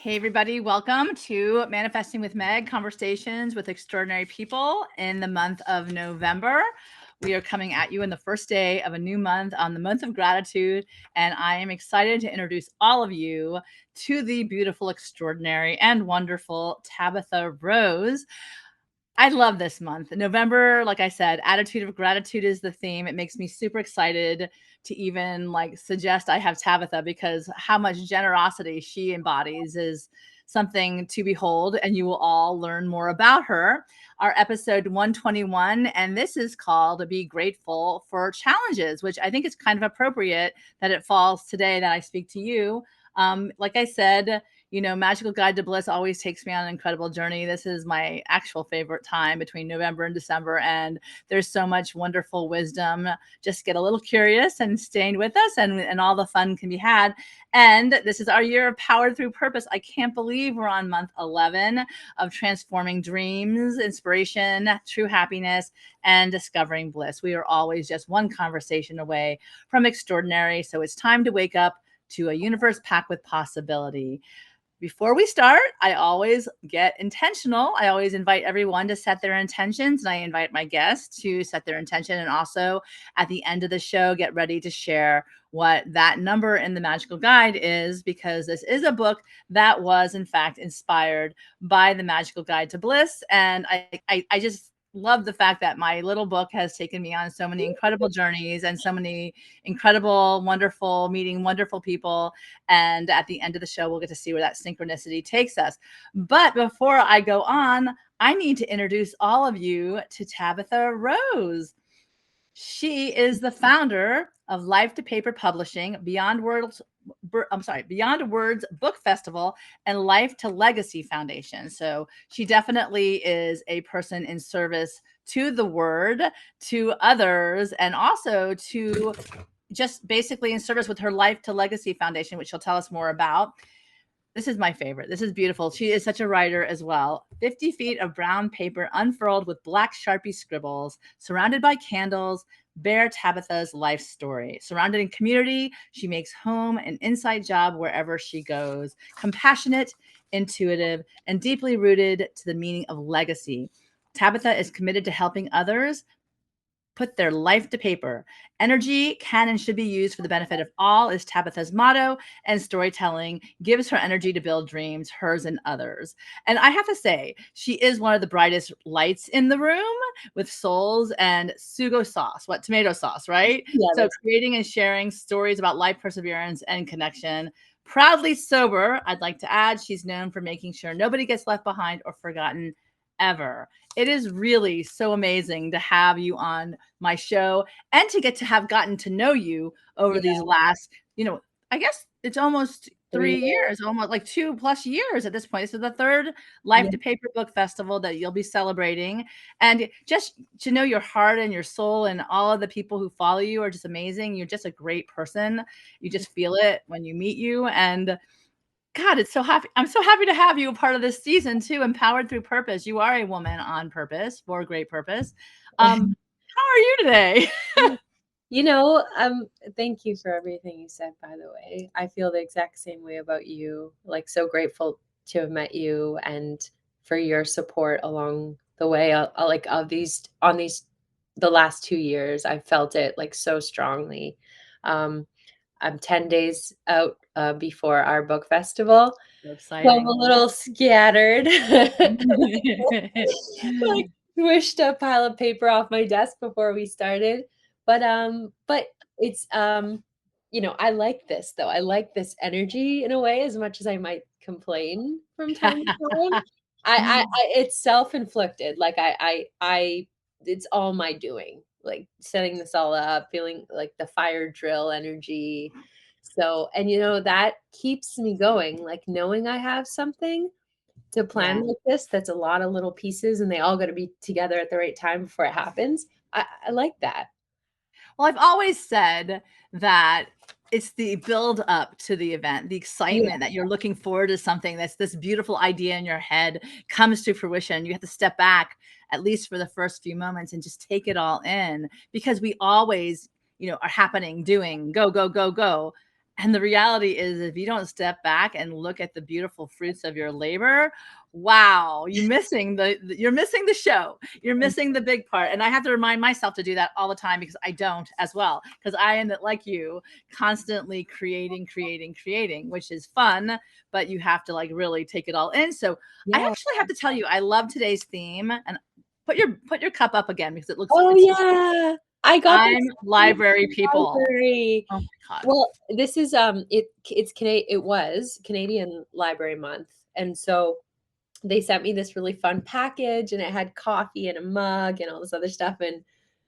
Hey, everybody. Welcome to Manifesting with Meg, Conversations with Extraordinary People in the month of November. We are coming at you in the first day of a new month on the month of gratitude. And I am excited to introduce all of you to the beautiful, extraordinary, and wonderful Tabitha Rose. I love this month. November, like I said, attitude of gratitude is the theme. It makes me super excited to even suggest I have Tabitha, because how much generosity she embodies is something to behold, and you will all learn more about her. Our episode 121, and this is called Be Grateful for Challenges, which I think is kind of appropriate that it falls today that I speak to you. Like I said, Magical Guide to Bliss always takes me on an incredible journey. This is my actual favorite time between November and December, and there's so much wonderful wisdom. Just get a little curious and stay with us, and all the fun can be had. And this is our year of Powered Through Purpose. I can't believe we're on month 11 of transforming dreams, inspiration, true happiness, and discovering bliss. We are always just one conversation away from extraordinary. So it's time to wake up to a universe packed with possibility. Before we start, I always get intentional. I always invite everyone to set their intentions, and I invite my guests to set their intention. And also at the end of the show, get ready to share what that number in the Magical Guide is, because this is a book that was in fact inspired by the Magical Guide to Bliss. And I just love the fact that my little book has taken me on so many incredible journeys and so many incredible, wonderful, meeting wonderful people. And at the end of the show, we'll get to see where that synchronicity takes us. But before I go on, I need to introduce all of you to Tabitha Rose. She is the founder of Life to Paper Publishing, Beyond Words Book Festival, and Life to Legacy Foundation. So she definitely is a person in service to the word, to others, and also to just basically in service with her Life to Legacy Foundation, which she'll tell us more about. This is my favorite. This is beautiful. She is such a writer as well. 50 feet of brown paper unfurled with black Sharpie scribbles, surrounded by candles, bear Tabitha's life story. Surrounded in community, she makes home an inside job wherever she goes. Compassionate, intuitive, and deeply rooted to the meaning of legacy. Tabitha is committed to helping others put their life to paper. Energy can and should be used for the benefit of all is Tabitha's motto, and storytelling gives her energy to build dreams, hers and others. And I have to say, she is one of the brightest lights in the room with souls and sugo sauce, tomato sauce, right? Yeah, so creating and sharing stories about life perseverance and connection. Proudly sober, I'd like to add, she's known for making sure nobody gets left behind or forgotten ever. It is really so amazing to have you on my show and to get to have gotten to know you over these last, I guess it's almost 3 years, almost like 2+ years at this point. This is the third Life to Paper Book Festival that you'll be celebrating. And just to know your heart and your soul and all of the people who follow you are just amazing. You're just a great person. You just feel it when you meet you. And God, it's so happy. I'm so happy to have you a part of this season too. Empowered Through Purpose. You are a woman on purpose for a great purpose. How are you today? Thank you for everything you said, by the way. I feel the exact same way about you. So grateful to have met you and for your support along the way. The last 2 years, I felt it so strongly. I'm 10 days out before our book festival. So exciting. So I'm a little scattered. Swished a pile of paper off my desk before we started. But it's I like this though. I like this energy in a way, as much as I might complain from time to time. I it's self-inflicted. It's all my doing. Setting this all up, feeling like the fire drill energy. So, and that keeps me going, knowing I have something to plan like this. That's a lot of little pieces and they all got to be together at the right time before it happens. I like that. Well, I've always said that it's the build up to the event, the excitement that you're looking forward to something that's this beautiful idea in your head comes to fruition. You have to step back at least for the first few moments and just take it all in, because we always, are happening, doing, go, go, go, go. And the reality is, if you don't step back and look at the beautiful fruits of your labor, wow, you're missing the show. You're missing the big part. And I have to remind myself to do that all the time, because I don't as well. Because I am, like you, constantly creating, which is fun, but you have to like really take it all in. So I Yeah. actually have to tell you, I love today's theme. And put your cup up again, because Oh, it's yeah. I got I'm this from library the people. library. Oh my God. Well, this is, it was Canadian Library Month, and so they sent me this really fun package, and it had coffee and a mug and all this other stuff, and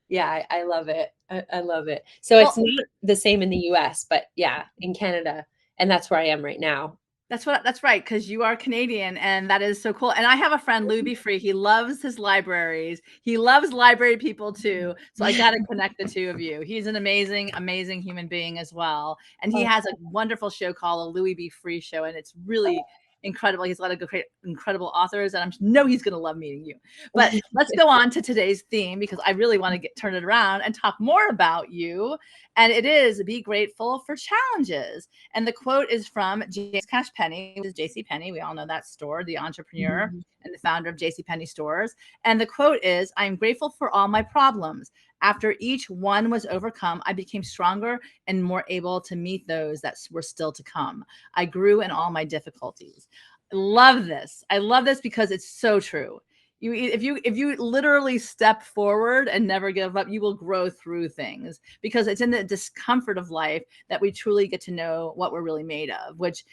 yeah, I love it. I love it. So Well, it's not the same in the US, but yeah, in Canada, and that's where I am right now. that's right, because you are Canadian, and that is so cool. And I have a friend, Lou Be Free. He loves his libraries. He loves library people too. So I got to connect the two of you. He's an amazing, amazing human being as well. And he Oh, has a wonderful show called the Louis Be Free Show, and it's really incredible. He's a lot of great, incredible authors, and I know he's going to love meeting you. But let's go on to today's theme, because I really want to turn it around and talk more about you. And it is be grateful for challenges. And the quote is from JC Penney, which is JC Penney. We all know that store, the entrepreneur Mhm. and the founder of JC Penney stores. And the quote is, "I'm grateful for all my problems. After each one was overcome, I became stronger and more able to meet those that were still to come. I grew in all my difficulties." Love this. I love this because it's so true. If you literally step forward and never give up, you will grow through things, because it's in the discomfort of life that we truly get to know what we're really made of, which,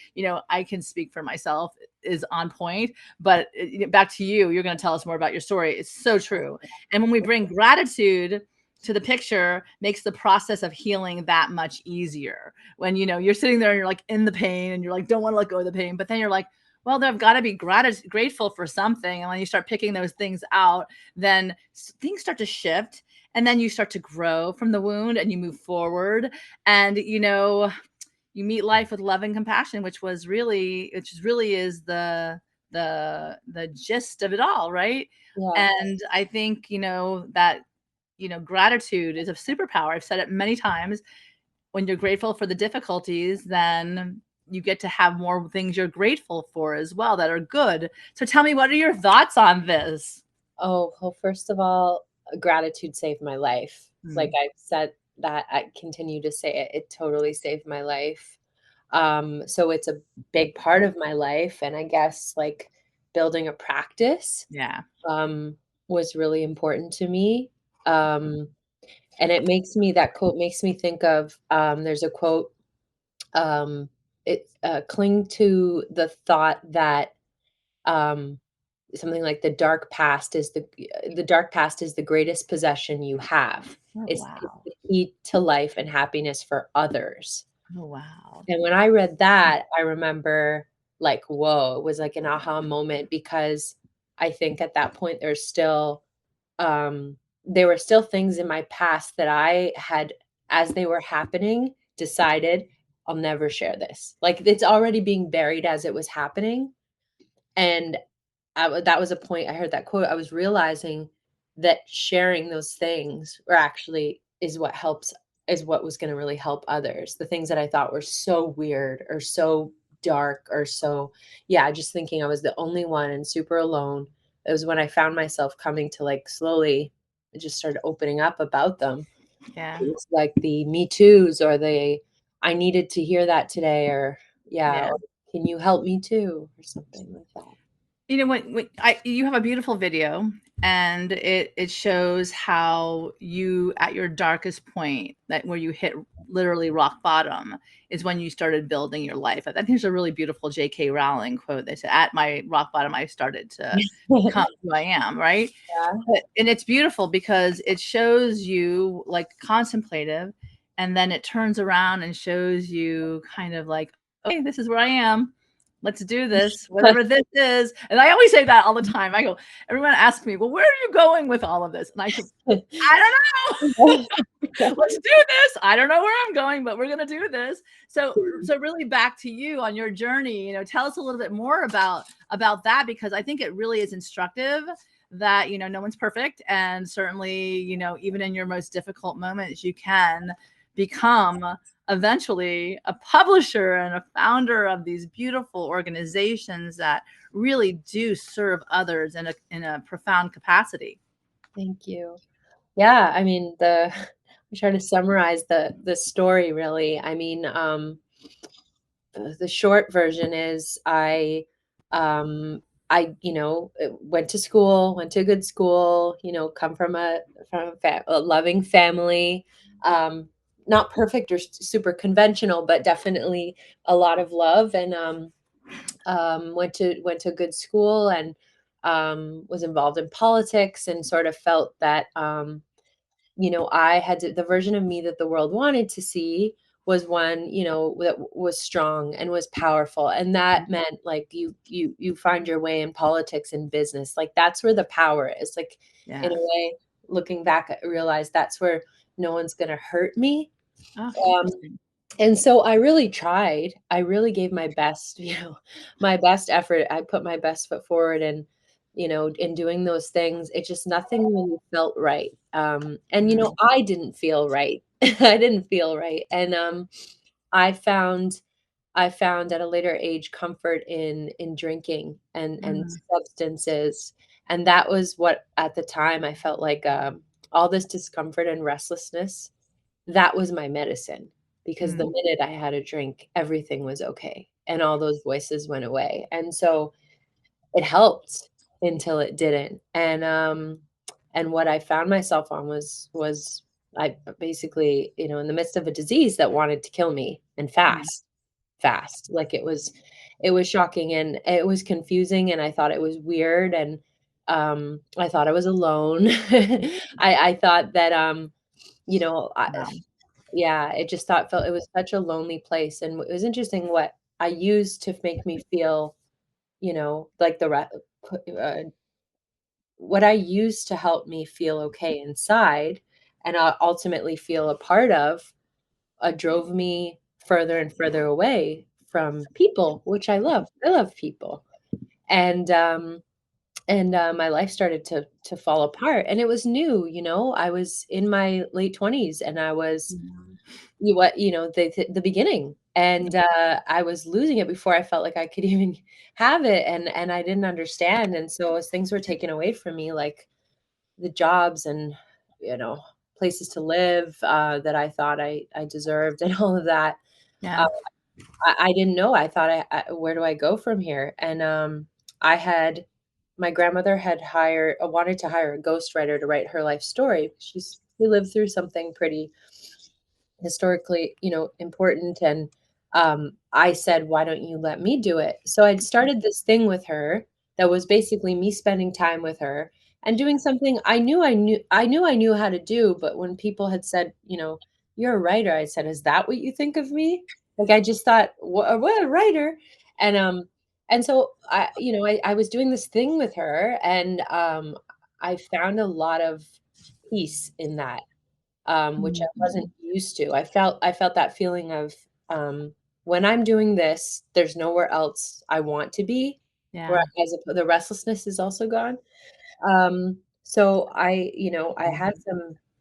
I can speak for myself, is on point. But back to you, you're going to tell us more about your story. It's so true. And when we bring gratitude to the picture, makes the process of healing that much easier. When you're sitting there and you're like in the pain, and you're like, don't want to let go of the pain, but then you're like, well, they've got to be grateful for something. And when you start picking those things out, then things start to shift, and then you start to grow from the wound, and you move forward. And you meet life with love and compassion, which really is the gist of it all, right? Yeah. And I think that gratitude is a superpower. I've said it many times. When you're grateful for the difficulties, then you get to have more things you're grateful for as well that are good. So tell me, what are your thoughts on this? Oh, well, first of all, gratitude saved my life. Like Mm, I've said that, I continue to say it. It totally saved my life. So it's a big part of my life, and I guess like building a practice yeah. um, was really important to me. Um, and that quote makes me think of there's a quote, um, cling to the thought that um, something like the dark past is the greatest possession you have. Oh, It's wow. the key to life and happiness for others. Oh, wow. And when I read that, I remember like, whoa, it was like an aha moment, because I think at that point there were still things in my past that I had, as they were happening, decided I'll never share this. Like it's already being buried as it was happening. And that was a point I heard that quote, I was realizing that sharing those things were actually is what was gonna really help others. The things that I thought were so weird or so dark or so, yeah, just thinking I was the only one and super alone. It was when I found myself coming to, like, slowly just started opening up about them. Yeah. It was like the Me Too's or the, "I needed to hear that today," or yeah, Yeah. or, "Can you help me too?" or something like that. You have a beautiful video, and it shows how you, at your darkest point, that where you hit literally rock bottom, is when you started building your life. I think there's a really beautiful J.K. Rowling quote. They said, "At my rock bottom, I started to become who I am." Right. Yeah. And it's beautiful because it shows you like contemplative, and then it turns around and shows you kind of like, okay, this is where I am. Let's do this, whatever this is. And I always say that all the time. I go, everyone asks me, well, where are you going with all of this? And I said, I don't know. Let's do this. I don't know where I'm going, but we're going to do this. So really back to you on your journey, tell us a little bit more about that, because I think it really is instructive that, no one's perfect. And certainly, even in your most difficult moments, you can become eventually a publisher and a founder of these beautiful organizations that really do serve others in a profound capacity. Thank you. Yeah, I mean, I'm trying to summarize the story really. I mean, the short version is went to school, went to a good school, come from a loving family, um, not perfect or super conventional, but definitely a lot of love, and went to a good school, and was involved in politics, and sort of felt that I had the version of me that the world wanted to see was one, that was strong and was powerful. And that meant like you find your way in politics and business. Like that's where the power is. Like in Yeah. a way, looking back, I realized that's where no one's gonna hurt me. Oh, Um, interesting. and so I really tried. I really gave my best, my best effort. I put my best foot forward, and in doing those things, it just nothing really felt right. And Mm, I didn't feel right. I didn't feel right. And I found I found at a later age comfort in drinking and mm, substances. And that was what at the time I felt like all this discomfort and restlessness, that was my medicine, because the mm, minute I had a drink, everything was okay, and all those voices went away, and so it helped until it didn't, and what I found myself on was I basically, in the midst of a disease that wanted to kill me, and mm, fast, like, it was shocking, and it was confusing, and I thought it was weird, and, I thought I was alone. I thought that, I wow. yeah, it just thought felt it was such a lonely place, and it was interesting what I used to make me feel, like what I used to help me feel okay inside, and ultimately feel a part of, drove me further and further away from people, which I love. I love people, and my life started to fall apart, and it was new. I was in my late 20s, and I was Mm, the beginning, and, I was losing it before I felt like I could even have it, and I didn't understand, and so as things were taken away from me, like the jobs and, you know, places to live, that I thought I deserved and all of that, uh, yeah. I didn't know. I thought where do I go from here? And, I had my grandmother had wanted to hire a ghostwriter to write her life story. She lived through something pretty historically, important, and, I said, "Why don't you let me do it?" So I'd started this thing with her that was basically me spending time with her and doing something I knew how to do, but when people had said, "You're a writer," I said, "Is that what you think of me?" Like, I just thought, What, a writer?" And, so I was doing this thing with her, and, I found a lot of peace in that, which I wasn't Mhm. used to. I felt that feeling of, when I'm doing this, there's nowhere else I want to be, where Yeah. the restlessness is also gone. So I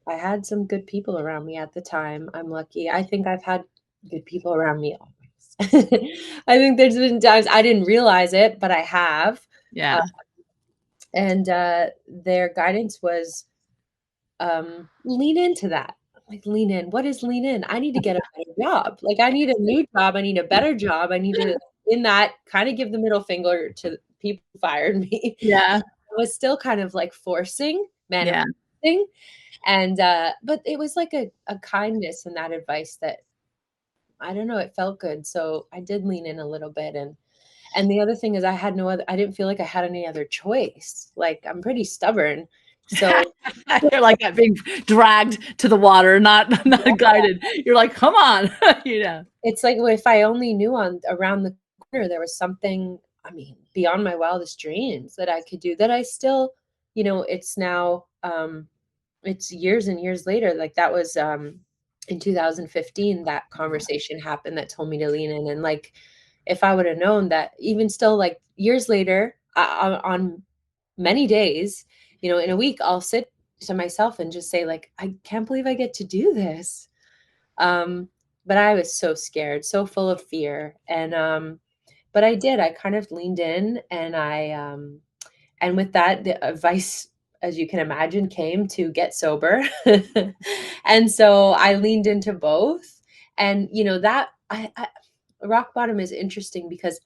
had some good people around me at the time. I'm lucky. I think I've had good people around me always. I think there's been times I didn't realize it, but I have. Uh, Yeah. and their guidance was, lean into that. Like, lean in. What is lean in? I need to get a better job. Like, I need a new job. I need a better job. I need to, in that, kind of give the middle finger to people who fired me. Yeah. I was still kind of like forcing, Yeah. manifesting. And, but it was like a kindness in that advice that, I don't know, it felt good. So I did lean in a little bit. And the other thing is I didn't feel like I had any other choice. Like, I'm pretty stubborn. So You're like that being dragged to the water, not guided. You're like, "Come on." You know? it's like, well, if I only knew on around the corner there was something, I mean, beyond my wildest dreams that I could do, that I still, it's now, it's years and years later, like that was, in 2015, that conversation happened that told me to lean in, and like, if I would have known that, even still, like years later, on many days, in a week, I'll sit to myself and just say like, I can't believe I get to do this. Um, but I was so scared, so full of fear. But I kind of leaned in, and with that, the advice, as you can imagine, came to get sober. And so I leaned into both. And, that rock bottom is interesting because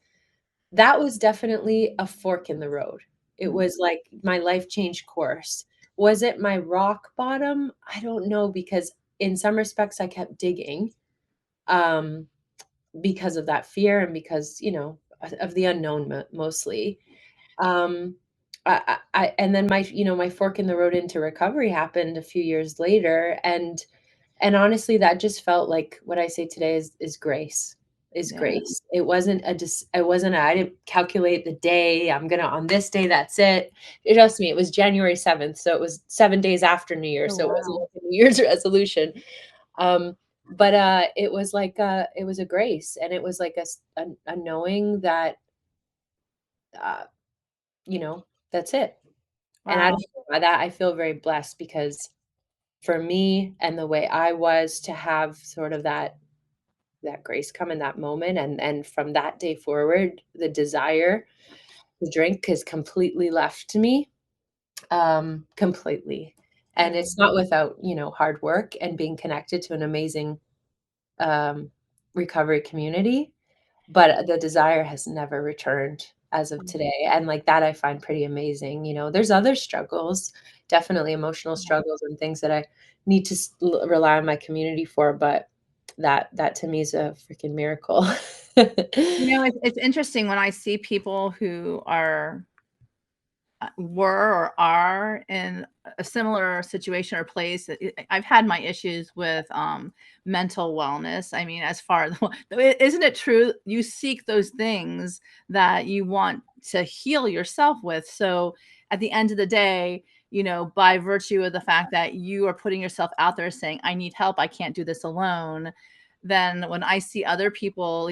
that was definitely a fork in the road. It Mm. was like my life changed course. Was it my rock bottom? I don't know, because in some respects I kept digging, um, because of that fear and because, of the unknown mostly. Um, and then my fork in the road into recovery happened a few years later, and honestly, that just felt like what I say today is grace. Is Yeah. grace. It wasn't I didn't calculate the day. I'm gonna on this day, that's it. Trust me, it was January 7th, so it was 7 days after New Year, Oh, so it wasn't wow. like a New Year's resolution. But it was like it was a grace, and it was like a knowing that uh, you know, that's it. And I don't Wow. know, by that I feel very blessed because for me and the way I was to have sort of that grace come in that moment, and from that day forward, the desire to drink is completely left to me, completely. And Yeah. it's not without, hard work and being connected to an amazing, um, recovery community, but the desire has never returned as of Mm. today, and, like, that I find pretty amazing. There's other struggles, definitely emotional struggles and things that I need to rely on my community for, but that to me is a freaking miracle. It's interesting when I see people who were or are in a similar situation or place. I've had my issues with mental wellness. I mean, as far as isn't it true? You seek those things that you want to heal yourself with. So at the end of the day, by virtue of the fact that you are putting yourself out there saying, I need help, I can't do this alone, then when I see other people,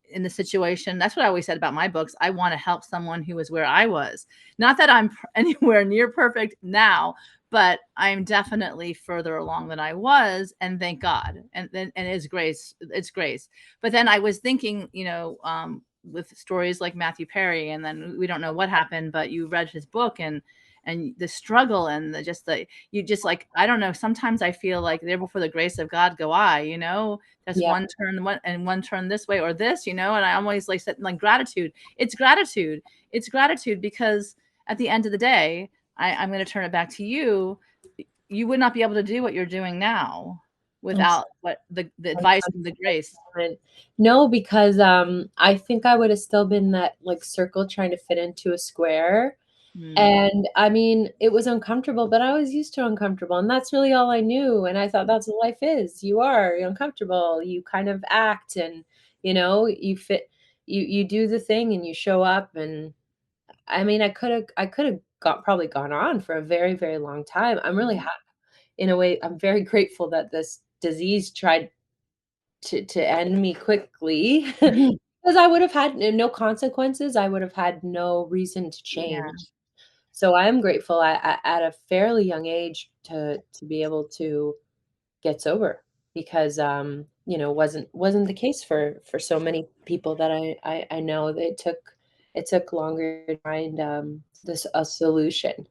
in the situation, that's what I always said about my books. I want to help someone who was where I was. Not that I'm anywhere near perfect now, but I'm definitely further along than I was, and thank God. And it's grace. It's grace. But then I was thinking, with stories like Matthew Perry, and then we don't know what happened, but you read his book, and the struggle and you just like, I don't know, sometimes I feel like there before the grace of God go I, that's Yeah, one turn, one turn this way or this, and I always like said, like, gratitude. It's gratitude. It's gratitude because at the end of the day, I'm going to turn it back to you. You would not be able to do what you're doing now that's without what the advice and the grace. 100%. No, because, I think I would have still been that, like, circle trying to fit into a square. Mm, And, I mean, it was uncomfortable, but I was used to uncomfortable, and that's really all I knew, and I thought that's what life is. You're uncomfortable, you kind of act, and, you fit you do the thing and you show up, and I mean, I coulda got probably gone on for a very, very long time. I'm really mm. in a way, I'm very grateful that this disease tried to end me quickly, because I would have had no consequences, I would have had no reason to Yeah. change. So I am grateful at a fairly young age to be able to get sober because, wasn't the case for so many people that I know. That it took longer to find, this a solution,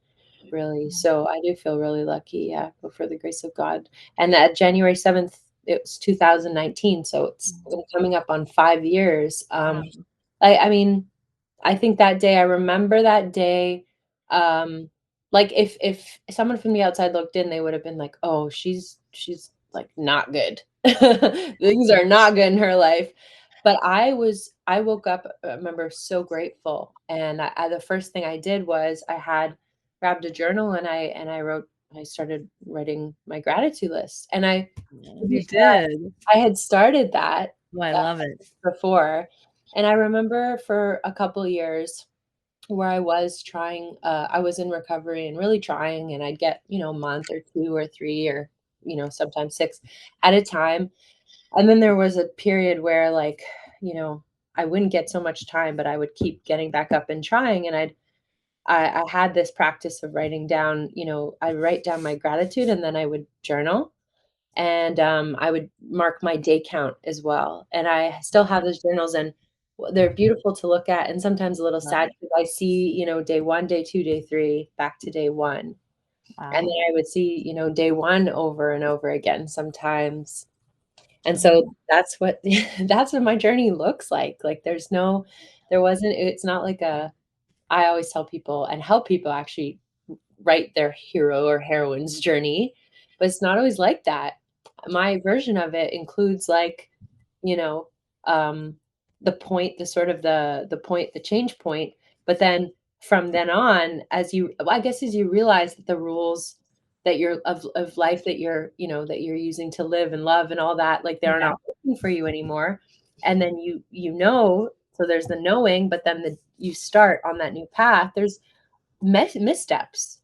really. So I do feel really lucky, yeah, but for the grace of God. And that January 7th, it was 2019, so it's Mm. been coming up on 5 years. Wow. I mean, I think that day, I remember that day, um, like, if someone from the outside looked in, they would have been like, "Oh, she's, like, not good. Things are not good in her life." But I woke up, I remember, so grateful, and the first thing I did was I had grabbed a journal, and I started writing my gratitude list, and to be You fair, did. I had started that, Oh, I uh, love it. before, and I remember for a couple years where I was in recovery and really trying, and I'd get, a month or 2 or 3 or, sometimes 6 at a time, and then there was a period where, like, you know, I wouldn't get so much time, but I would keep getting back up and trying, and I had this practice of writing down, I'd write down my gratitude and then I would journal, And I would mark my day count as well. And I still have those journals, and they're beautiful to look at, and sometimes a little sad Right. because I see, day 1, day 2, day 3, back to day 1. And then Wow. I would see, day 1 over and over again sometimes. And so Mhm. that's what that's what my journey looks like. Like, it's not like a I always tell people and help people actually write their hero or heroine's journey, but it's not always like that. My version of it includes, like, you know, um, the point, the sort of the point, the change point, but then from then on, I guess as you realize that the rules that you're of life that that you're using to live and love and all that, like, they're Yeah. not working for you anymore, and then so there's the knowing, but then you start on that new path. There's missteps,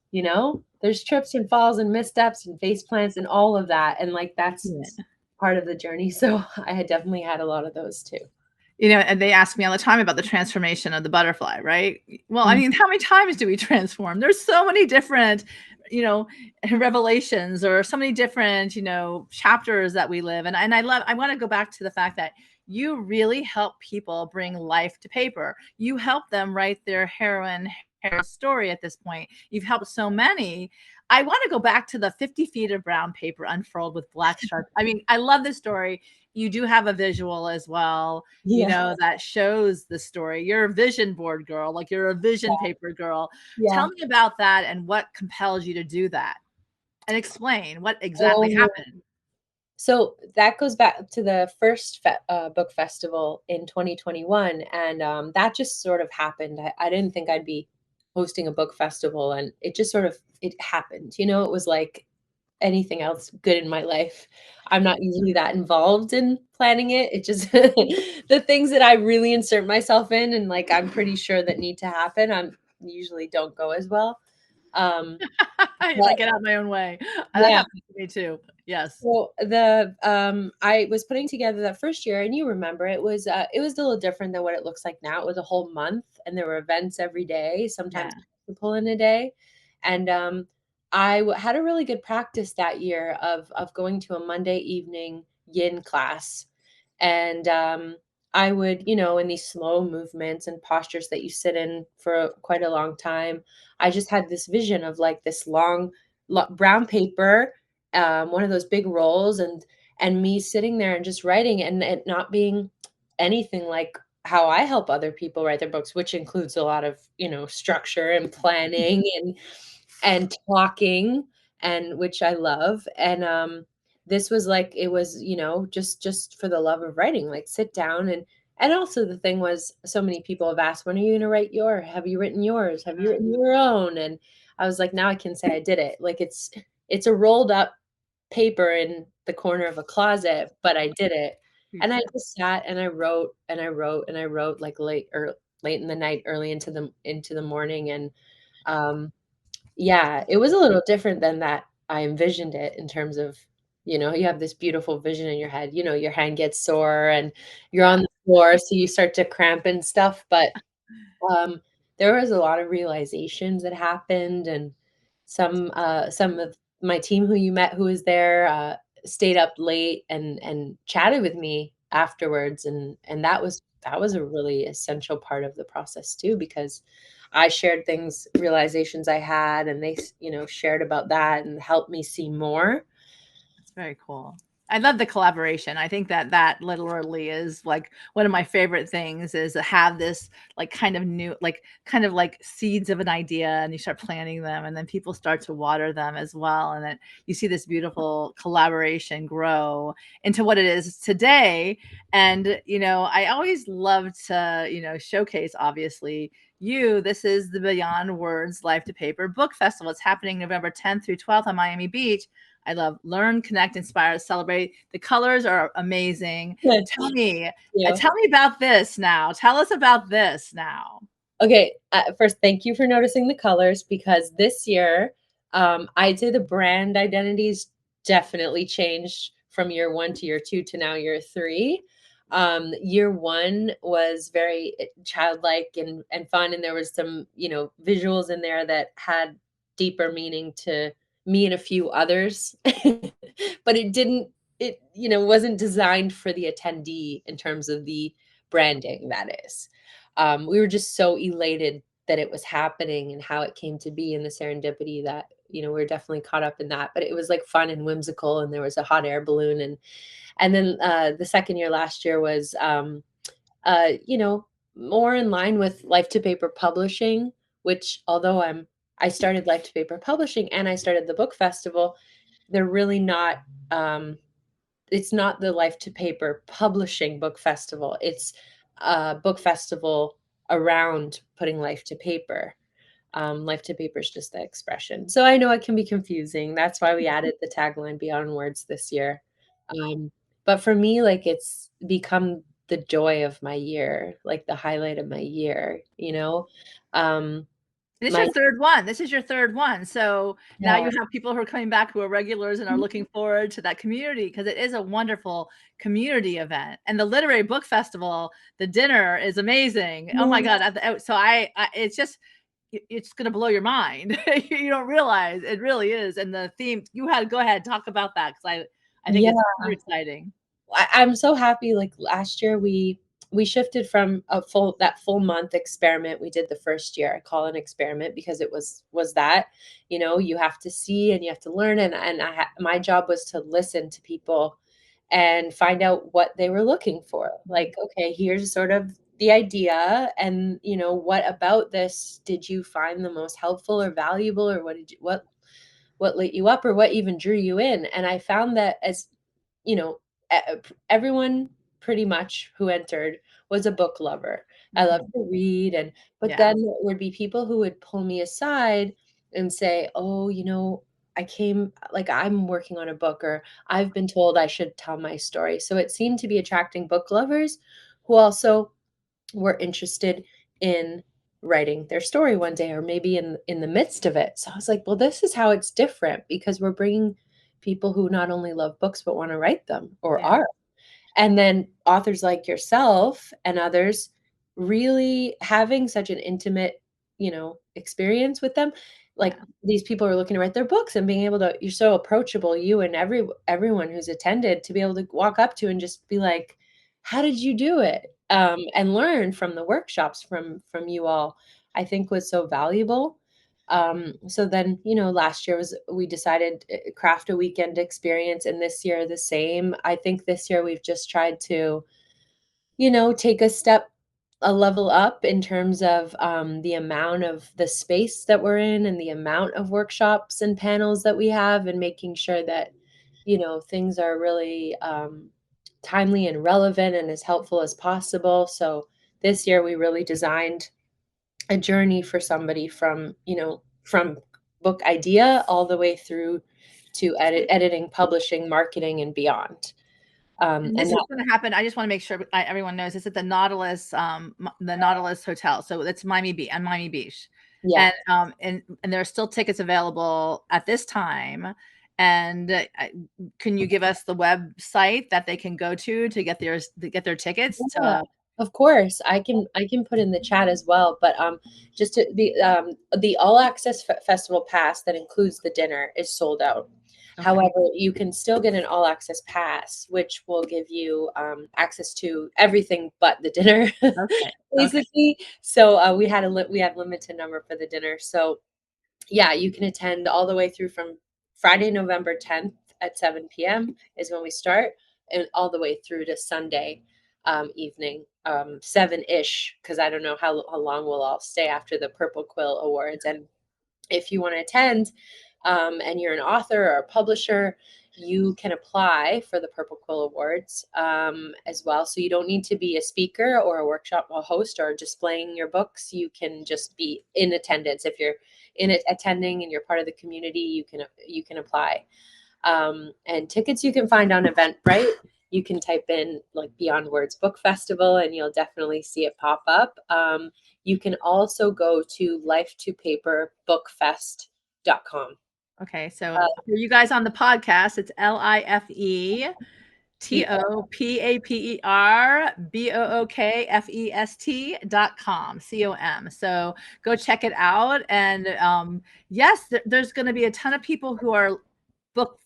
There's trips and falls and missteps and face plants and all of that, and, like, that's Yeah. part of the journey, so I had definitely had a lot of those too. And they ask me all the time about the transformation of the butterfly, right? Well, I Mm, mean, how many times do we transform? There's so many different, you know, revelations or so many different, chapters that we live. And I want to go back to the fact that you really help people bring life to paper. You help them write their hero story at this point. You've helped so many. I want to go back to the 50 feet of brown paper unfurled with black sharp. I mean, I love this story. You do have a visual as well, yeah, that shows the story. You're a vision board girl, like you're a vision paper girl. yeah. Tell me about that and what compels you to do that, and explain what exactly Oh, happened. so that goes back to the first book festival in 2021, and that just sort of happened. I didn't think I'd be hosting a book festival, and it just sort of it happened. It was like anything else good in my life. I'm not usually that involved in planning it. It just the things that I really insert myself in and, like, I'm pretty sure that need to happen, I'm usually don't go as well. Um, I but like, get out of my own way. That yeah. happens to me too. Yes. So I was putting together that first year, and you remember it was a little different than what it looks like now. It was a whole month, and there were events every day, sometimes Yeah. to pull in a day, and had a really good practice that year of going to a Monday evening yin class, and I would, in these slow movements and postures that you sit in for quite a long time. I just had this vision of, like, this long brown paper, one of those big rolls, and me sitting there and just writing, and it not being anything like how I help other people write their books, which includes a lot of, structure and planning and talking, and which I love. And this was like it was, just for the love of writing, like, sit down. And also the thing was, so many people have asked, when are you going to write have you written yours? Have you written your own? And I was like, now I can say I did it. Like, it's a rolled up paper in the corner of a closet, but I did it. And I Yeah. just sat and I wrote and I wrote and I wrote, like, late in the night, early into the morning. And yeah, it was a little different than that I envisioned it, in terms of, you have this beautiful vision in your head, your hand gets sore and you're on Yeah. the floor, so you start to cramp and stuff. But um, there was a lot of realizations that happened, and some of my team who you met, who was there, stayed up late and chatted with me afterwards, and that was a really essential part of the process too, because I shared realizations I had, and they, shared about that and helped me see more. It's very cool. I love the collaboration. I think that that literally is like one of my favorite things is to have this like kind of new, like kind of like seeds of an idea and you start planting them and then people start to water them as well. And then you see this beautiful collaboration grow into what it is today. And, I always love to, showcase obviously this is the Beyond Words Life to Paper Book Festival. It's happening November 10th through 12th on Miami Beach. I love learn, connect, inspire, celebrate. The colors are amazing. Good. Tell me, Yeah. tell me about this now. Tell us about this now. Okay, first, thank you for noticing the colors, because this year, I'd say the brand identities definitely changed from year 1 to year 2 to now year 3. Year 1 was very childlike and fun, and there was some, visuals in there that had deeper meaning to me and a few others, but it, wasn't designed for the attendee in terms of the branding, that is. We were just so elated that it was happening and how it came to be, and the serendipity that, we were definitely caught up in that. But it was like fun and whimsical, and there was a hot air balloon, and then the second year last year was uh, you know, more in line with Life to Paper publishing, which although I started Life to Paper publishing and I started the book festival, they're really not it's not the Life to Paper publishing book festival. It's a book festival around putting life to paper. Life to paper is just the expression. So I know it can be confusing. That's why we added the tagline Beyond Words this year. Um, but for me, like it's become the joy of my year, like the highlight of my year, Um, This is my your third one. This is your third one. So now Yeah. you have people who are coming back who are regulars and are looking forward to that community because it is a wonderful community event. And the literary book festival, the dinner is amazing. Oh my God. So it's just, it's going to blow your mind. You don't realize it really is. And the theme go ahead, talk about that. Cause I think Yeah. it's super exciting. I'm so happy. Like last year, we shifted from that full month experiment we did the first year. I call it an experiment because it was that, you have to see and you have to learn, and my job was to listen to people and find out what they were looking for. Like, okay, here's sort of the idea, and what about this did you find the most helpful or valuable, or what lit you up, or what even drew you in? And I found that as you know, everyone pretty much who entered was a book lover. I love Mhm. to read, but Yeah. then there would be people who would pull me aside and say, "Oh, I'm working on a book, or I've been told I should tell my story." So it seemed to be attracting book lovers who also were interested in writing their story one day, or maybe in the midst of it. So I was like, well, this is how it's different, because we're bringing people who not only love books but want to write them, or Yeah. are. And then authors like yourself and others really having such an intimate, experience with them. Like Yeah. these people are looking to write their books, and being able to, you're so approachable, you and everyone who's attended, to be able to walk up to and just be like, how did you do it? And learn from the workshops from you all, I think was so valuable. So then, last year we decided craft a weekend experience, and this year the same. I think this year we've just tried to, take a level up in terms of the amount of the space that we're in, and the amount of workshops and panels that we have, and making sure that, things are really timely and relevant and as helpful as possible. So this year we really designed a journey for somebody from book idea all the way through to editing, publishing, marketing, and beyond. And And this is that gonna happen, I just wanna make sure everyone knows it's at the Nautilus, the Nautilus Hotel, so it's Miami Beach. Yeah. And there are still tickets available at this time, and, can you give us the website that they can go to get their tickets Yeah, to of course. I can put in the chat as well, but, just to the All Access Festival pass that includes the dinner is sold out. Okay, However, you can still get an All Access pass, which will give you, access to everything but the dinner, okay, okay, basically. So, we have limited number for the dinner. So yeah, you can attend all the way through from Friday, November 10th at 7 p.m. is when we start, and all the way through to Sunday evening, 7-ish, because I don't know how long we'll all stay after the Purple Quill Awards. And if you want to attend, and you're an author or a publisher, you can apply for the Purple Quill Awards as well. So you don't need to be a speaker or a workshop a host or displaying your books. You can just be in attendance. If you're in it attending and you're part of the community, you can apply. And tickets you can find on Eventbrite. You can type in like Beyond Words Book Festival, and you'll definitely see it pop up. You can also go to lifetopaperbookfest.com. okay, so for you guys on the podcast, it's LIFE TOPAPERBOOKFEST.com. So go check it out. And yes, there's going to be a ton of people who are book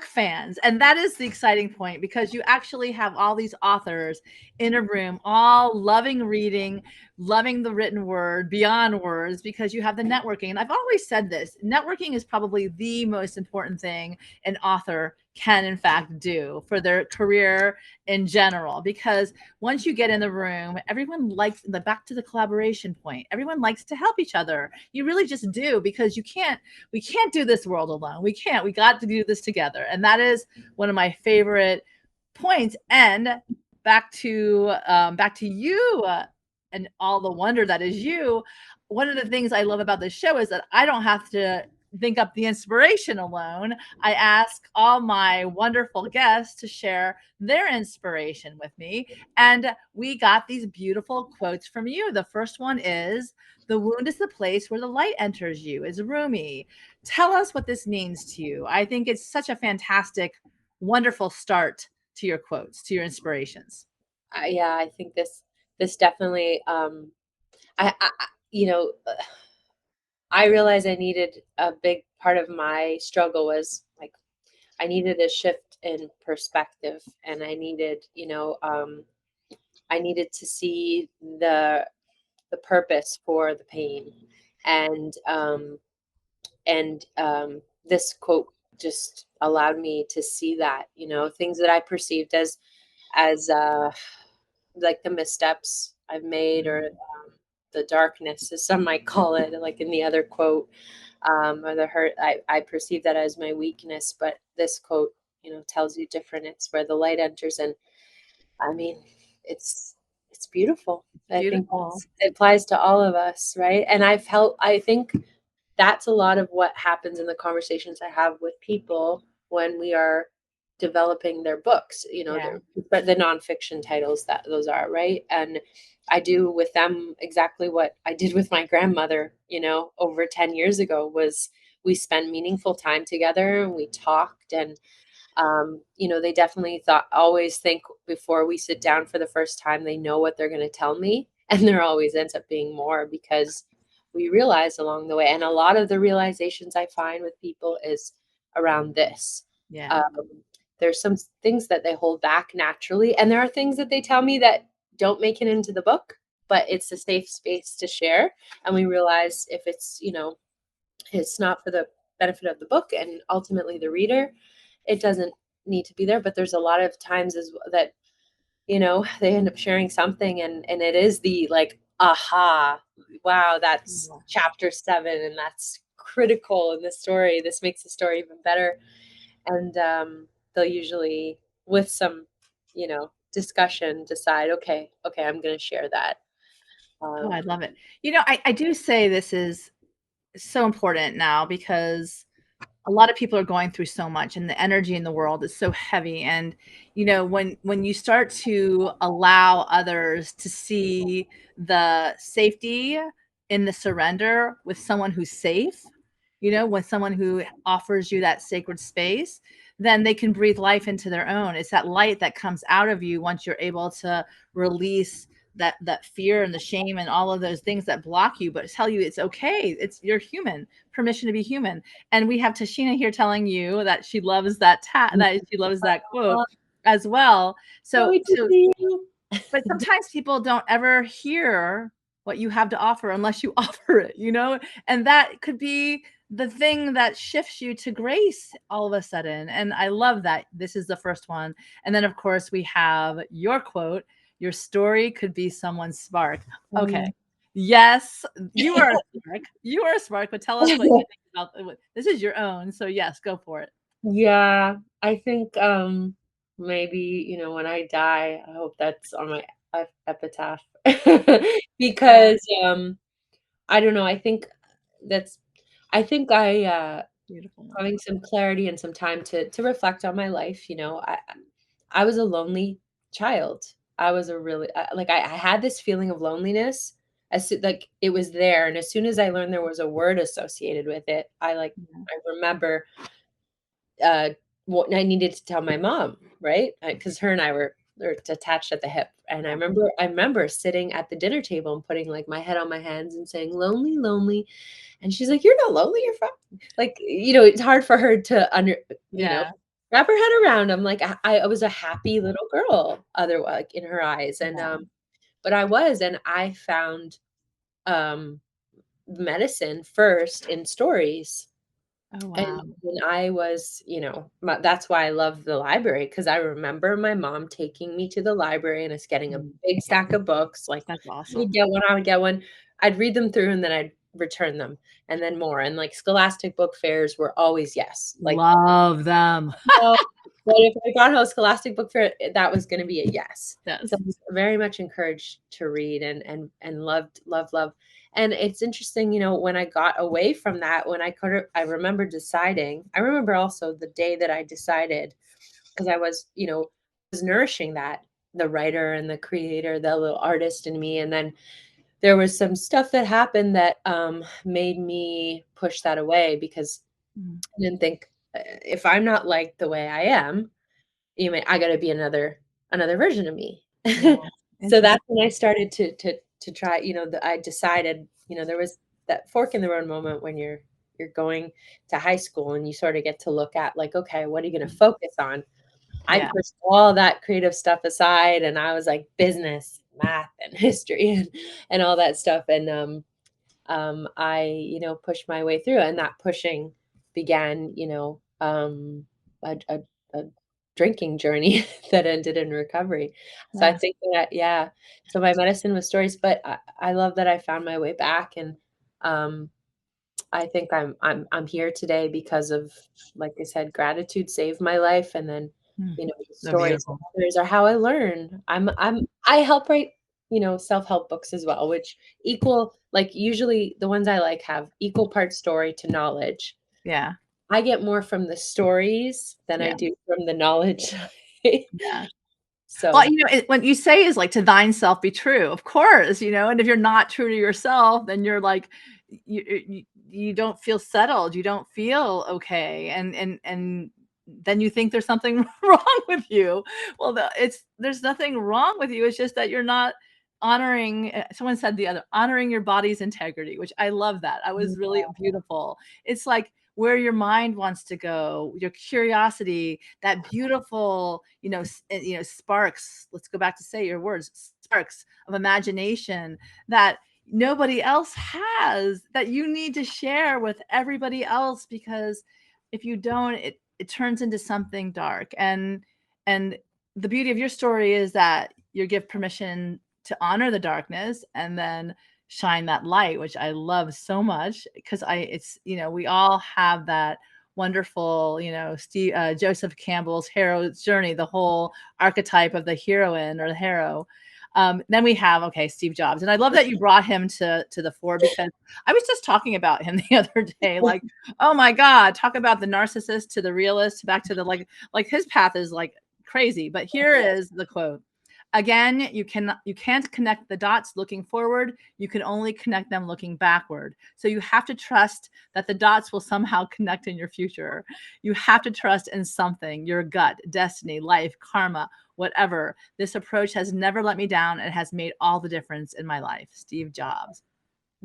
fans, and that is the exciting point, because you actually have all these authors in a room, all loving reading, loving the written word beyond words, because you have the networking. And I've always said this, networking is probably the most important thing an author can in fact do for their career in general, because once you get in the room, everyone likes the, back to the collaboration point, everyone likes to help each other. You really just do, because we can't do this world alone. We got to do this together. And that is one of my favorite points. And back to you, and all the wonder that is you. One of the things I love about this show is that I don't have to think up the inspiration alone. I ask all my wonderful guests to share their inspiration with me. And we got these beautiful quotes from you. The first one is, "The wound is the place where the light enters you," is Rumi. Tell us what this means to you. I think it's such a fantastic, wonderful start to your quotes, to your inspirations. Yeah, I think this definitely I you know, I realized I needed a big part of my struggle was like I needed a shift in perspective, and I needed to see the purpose for the pain. And this quote just allowed me to see that, things that I perceived as like the missteps I've made, or the darkness, as some might call it, like in the other quote, or the hurt. I perceive that as my weakness, but this quote, tells you different. It's where the light enters, and I mean, it's it's beautiful. I think Beautiful. it applies to all of us, right? And I think that's a lot of what happens in the conversations I have with people when we are developing their books, Yeah. but the nonfiction titles, that those are, right? And I do with them exactly what I did with my grandmother, over 10 years ago. Was we spent meaningful time together, and we talked, and they definitely always think before we sit down for the first time, they know what they're going to tell me. And there always ends up being more, because we realize along the way. And a lot of the realizations I find with people is around this. Yeah. Um, there's some things that they hold back naturally. And there are things that they tell me that don't make it into the book, but it's a safe space to share. And we realize if it's not for the benefit of the book and ultimately the reader, it doesn't need to be there. But there's a lot of times that they end up sharing something, and it is the like, aha, wow, that's chapter 7, and that's critical in the story. This makes the story even better. And they'll usually, with some discussion, decide, okay, I'm going to share that. Oh, I love it. I do say this is so important now, because a lot of people are going through so much, and the energy in the world is so heavy. And when you start to allow others to see the safety in the surrender with someone who's safe, with someone who offers you that sacred space, then they can breathe life into their own. It's that light that comes out of you once you're able to release that fear and the shame and all of those things that block you, but tell you it's okay. You're human. Permission to be human. And we have Tashina here telling you that she loves that she loves that quote as well. Can't So wait to see you. but sometimes people don't ever hear what you have to offer unless you offer it, and that could be the thing that shifts you to grace all of a sudden. And I love that this is the first one. And then of course we have your quote, "Your story could be someone's spark." Okay. Yes, you are a spark. You are a spark, but tell us what you think about this. Is your own, so yes, go for it. Yeah, I think maybe, when I die, I hope that's on my epitaph. Oh, Because I don't know, that's I think beautiful. having some clarity and some time to reflect on my life, I was a lonely child. I was a really like I had this feeling of loneliness, like it was there, and as soon as I learned there was a word associated with it, I Yeah. remember uh what I needed to tell my mom, right? Because her and I were attached at the hip. And Yeah. I remember sitting at the dinner table and putting like my head on my hands and saying, lonely, lonely. And she's like, you're not lonely, you're fine. Like, it's hard for her to Yeah. wrap her head around. I'm like, I was a happy little girl, otherwise, like, in her eyes. And Yeah. but I was, and I found um medicine first in stories. Oh, And wow. when I was, that's why I love the library, because I remember my mom taking me to the library and us getting a Mm, big stack of books. Like, that's I would awesome. get one, I would get one. I'd read them through and then I'd return them, and then more. And like scholastic book fairs were always yes. Like, Love them. no, but if I got to a scholastic book fair, that was going to be a yes. So Yes. I was very much encouraged to read, and loved, love, love. And it's interesting, when I got away from that, when I remember deciding. I remember also the day that I decided, because I was nourishing that, the writer and the creator, the little artist in me, and then there was some stuff that happened that made me push that away, because Mm, I didn't think, if I'm not liked the way I am, I got to be another version of me. yeah. So that's Interesting. when I started to try. I decided. There was that fork in the road moment when you're going to high school, and you sort of get to look at, like, okay, what are you going to focus on? I Yeah. pushed all that creative stuff aside, and I was like business, math, and history, and all that stuff. And I, pushed my way through, and that pushing began, a drinking journey that ended in recovery. So I Yeah. think that, yeah. So my medicine was stories, but I love that I found my way back, and um, I think I'm here today because of, like I said, gratitude saved my life, and then, Mm, the so stories of beautiful. others are how I learn. I help write, self-help books as well, which equal, like, usually the ones I like have equal parts story to knowledge. Yeah. I get more from the stories than I Yeah. do from the knowledge. Yeah. Well, So, what you say is like to thine self be true, of course, and if you're not true to yourself, then you're like, you don't feel settled, you don't feel okay, and then you think there's something wrong with you. Well, there's nothing wrong with you. It's just that you're not honoring. Someone said honoring your body's integrity, which I love that. I was really beautiful. It's like where your mind wants to go, your curiosity, that beautiful, sparks. Let's go back to say your words, sparks of imagination that nobody else has, that you need to share with everybody else, because if you don't, it turns into something dark. And the beauty of your story is that you give permission to honor the darkness and then shine that light, which I love so much, because it's, we all have that wonderful, Joseph Campbell's hero's journey, the whole archetype of the heroine or the hero. Then we have, okay, Steve Jobs, and I love that you brought him to the fore, because I was just talking about him the other day. Like, oh my God, talk about the narcissist to the realist, back to the like his path is like crazy. But here is the quote. Again, you can't connect the dots looking forward. You can only connect them looking backward. So you have to trust that the dots will somehow connect in your future. You have to trust in something, your gut, destiny, life, karma, whatever. This approach has never let me down and has made all the difference in my life. Steve Jobs.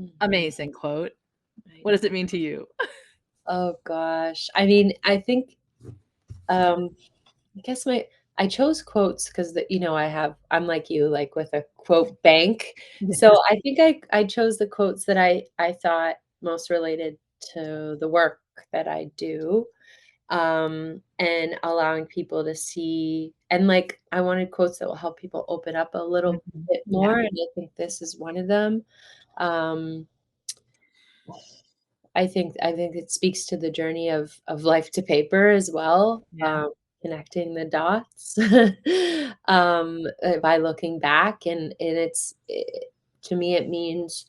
Mhm. Amazing quote. Right. What does it mean to you? Oh gosh. I mean, I think, um, I guess I chose quotes because, I'm like you, like with a quote bank. Yes. So I think I chose the quotes that I thought most related to the work that I do, and allowing people to see, and like, I wanted quotes that will help people open up a little Mhm. bit Yeah. more, and I think this is one of them. Um, I think it speaks to the journey of life to paper as well, Yeah. connecting the dots, by looking back, and to me, it means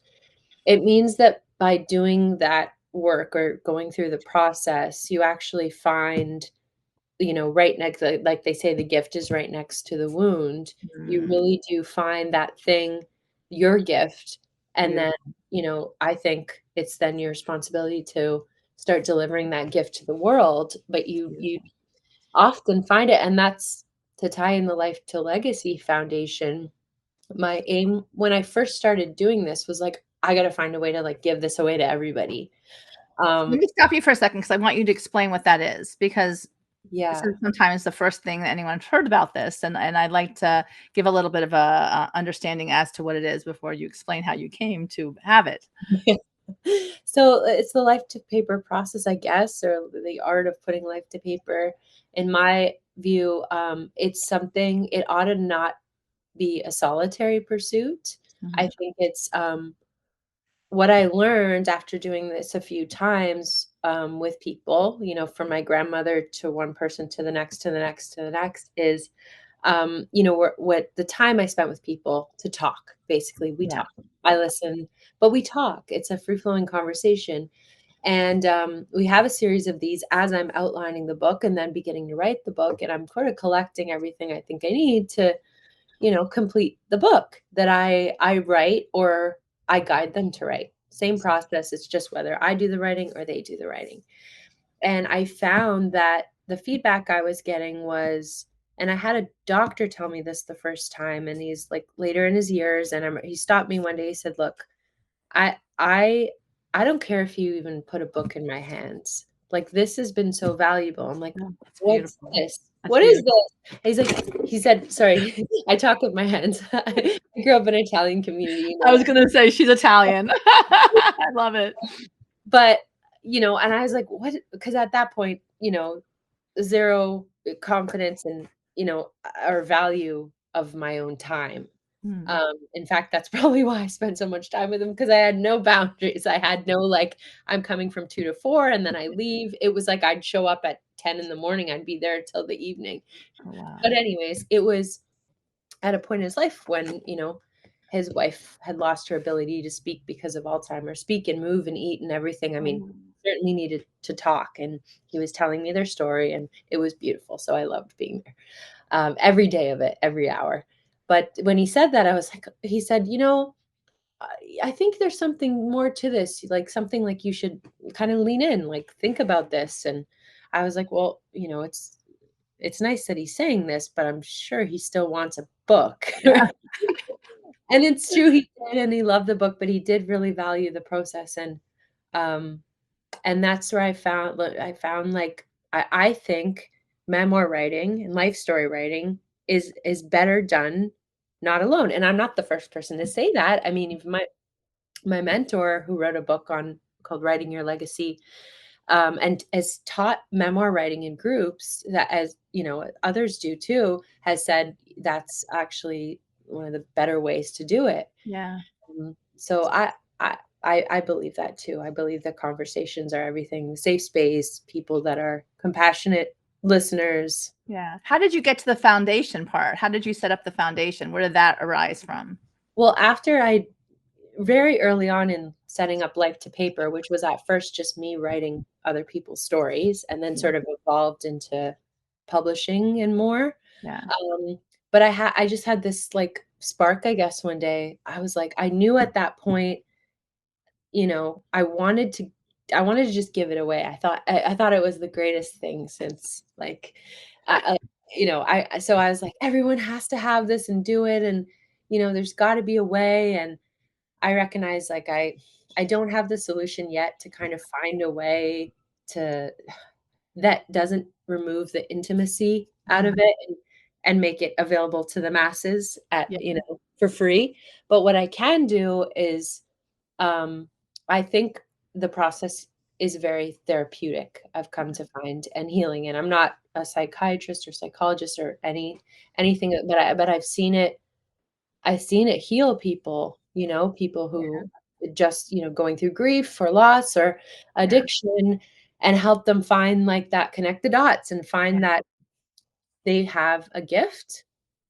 that by doing that work or going through the process, you actually find, right next, like they say, the gift is right next to the wound. You Mm, really do find that thing, your gift, and then, beautiful. I think it's then your responsibility to start delivering that gift to the world, but you Beautiful. often find it. And that's to tie in the Life to Legacy Foundation. My aim when I first started doing this was like, I got to find a way to like give this away to everybody. Let Um, me stop you for a second because I want you to explain what that is, because this yeah. is sometimes the first thing that anyone's heard about this, and I'd like to give a little bit of a, understanding as to what it is before you explain how you came to have it. So it's the life to paper process, I guess, or the art of putting life to paper. In my view, it's something, it ought to not be a solitary pursuit. I Mhm. think it's what I learned after doing this a few times with people, from my grandmother to one person to the next, to the next, to the next, is what the time I spent with people to talk. Basically, we Yeah. talk. I listen, but we talk. It's a free flowing conversation. And we have a series of these as I'm outlining the book and then beginning to write the book. And I'm sort of collecting everything I think I need to, complete the book that I write or I guide them to write. Same process. It's just whether I do the writing or they do the writing. And I found that the feedback I was getting was, and I had a doctor tell me this the first time, and he's like later in his years, and he stopped me one day. He said, "Look, I I I don't care if you even put a book in my hands. Like this has been so valuable." I'm like, Oh, that's "What's beautiful. this? That's What is beautiful. this?" He said, sorry, I talk with my hands. I grew up in an Italian community, I was gonna say she's Italian. I love it. but and I was like, "What?" Because at that point, zero confidence in, or value of my own time. Mm. In fact, that's probably why I spent so much time with him because I had no boundaries. I had no like, I'm coming from 2 to 4 and then I leave. It was like I'd show up at 10 in the morning, I'd be there till the evening. Oh, wow. But anyways, it was at a point in his life when, his wife had lost her ability to speak because of Alzheimer's, speak and move and eat and everything. I mean, Oh, certainly needed to talk. And he was telling me their story, and it was beautiful. So I loved being there every day of it, every hour. But when he said that, I was like, he said, I think there's something more to this, like something like you should kind of lean in, like think about this. And I was like, well, it's nice that he's saying this, but I'm sure he still wants a book. yeah. And it's true, he did, and he loved the book, but he did really value the process. Um, and that's where I found like I think memoir writing and life story writing is better done not alone. And I'm not the first person to say that. I mean, even my mentor who wrote a book on called Writing Your Legacy, and has taught memoir writing in groups that, as others do too, has said that's actually one of the better ways to do it. Yeah. So I believe that too. I believe that conversations are everything. Safe space, people that are compassionate listeners. Yeah. How did you get to the foundation part? How did you set up the foundation? Where did that arise from? Well, after I very early on in setting up Life to Paper, which was at first just me writing other people's stories and then Yeah. sort of evolved into publishing and more. Yeah. Um, but I just had this like spark, I guess, one day. I was like, I knew at that point, I wanted to just give it away. I thought it was the greatest thing since like I so I was like, everyone has to have this and do it, and there's got to be a way. And I recognize like I don't have the solution yet to kind of find a way to that doesn't remove the intimacy out of Mhm. it and make it available to the masses at Yeah. for free. But what I can do is um, I think the process is very therapeutic, I've come to find, and healing. And I'm not a psychiatrist or psychologist or anything, but I've seen it heal people, people Yeah. who just, going through grief or loss or Yeah. addiction, and help them find like that, connect the dots and Yeah. find that they have a gift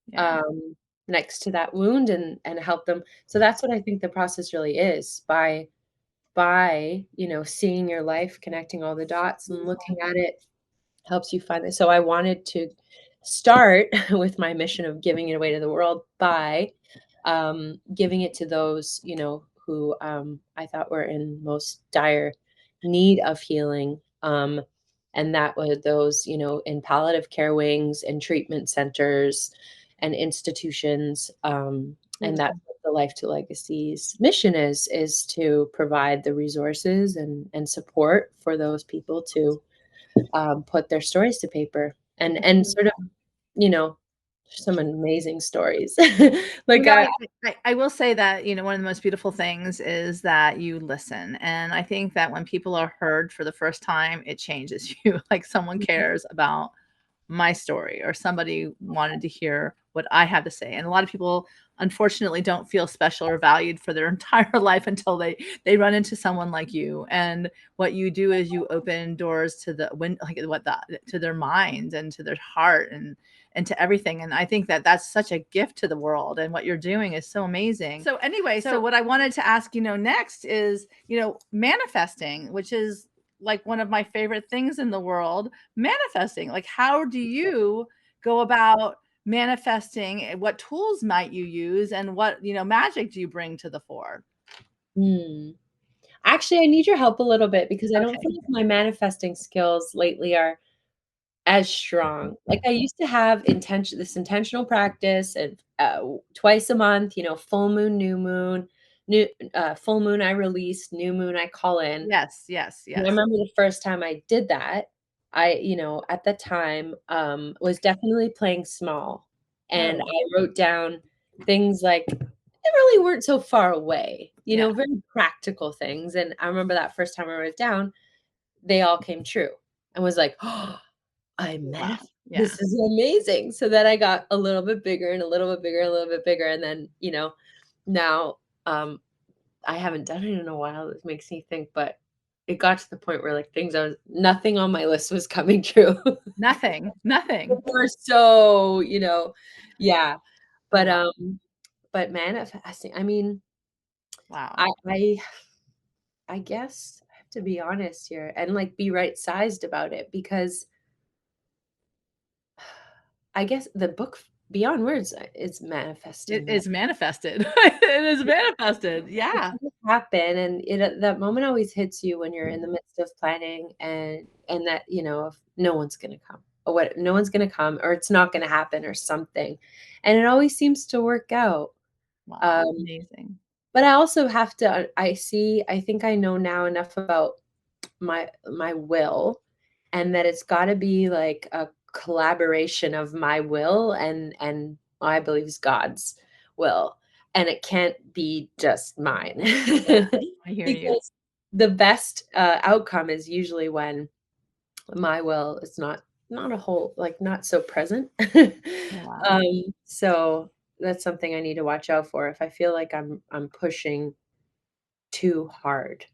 Yeah. um, next to that wound, and help them. So that's what I think the process really is, by seeing your life, connecting all the dots and looking at it, helps you find it. So I wanted to start with my mission of giving it away to the world by giving it to those who I thought were in most dire need of healing. and that were those, in palliative care wings and treatment centers and institutions, and that's what the Life to Legacy's mission is to provide the resources and support for those people to, put their stories to paper and sort of, you know, some amazing stories. Well, Like, no, I will say that, one of the most beautiful things is that you listen, and I think that when people are heard for the first time, it changes you, like, someone cares about my story or somebody wanted to hear what I have to say, and a lot of people, unfortunately, don't feel special or valued for their entire life until they run into someone like you, and what you do is you open doors to the when like, what the to their minds and to their heart and to everything. And I think that that's such a gift to the world. And what you're doing is so amazing. So, anyway, so what I wanted to ask, next is, manifesting, which is like one of my favorite things in the world. Manifesting, like, how do you go about manifesting? What tools might you use? And what, magic do you bring to the fore? hmm. Actually, I need your help a little bit because I don't Okay. feel like my manifesting skills lately are as strong. Like, I used to have intentional practice and, twice a month, full moon, full moon I release, new moon I call in. Yes, yes, And I yes. remember the first time I did that, at the time, was definitely playing small, and Oh, I wrote down things like that really weren't so far away, yeah. very practical things, and I remember that first time I wrote it down, they all came true, and was like, "Oh, I Wow. this Yeah. is amazing." So then I got a little bit bigger and a little bit bigger, a little bit bigger, and then, now, I haven't done it in a while, it makes me think, but it got to the point where, like, things I was nothing on my list was coming true. Nothing, nothing. People are so, yeah, Oh, but, wow. manifesting, I mean, Wow. I guess I have to be honest here and, like, be right-sized about it because I guess the book Beyond Words, is It manifesting that. is manifested. It is manifested. It Yeah. does happen, and that moment always hits you when you're in the midst of planning and that, if no one's gonna come, or what no one's gonna come, or it's not gonna happen or something, and it always seems to work out. Wow. Um, Amazing. but I also have to I think I know now enough about my will, and that it's gotta be like a collaboration of my will and I believe is God's will, and it can't be just mine. Yeah. I hear you. Because the best, outcome is usually when my will is not a whole like, not so present. Oh, wow. So that's something I need to watch out for. If I feel like I'm pushing too hard,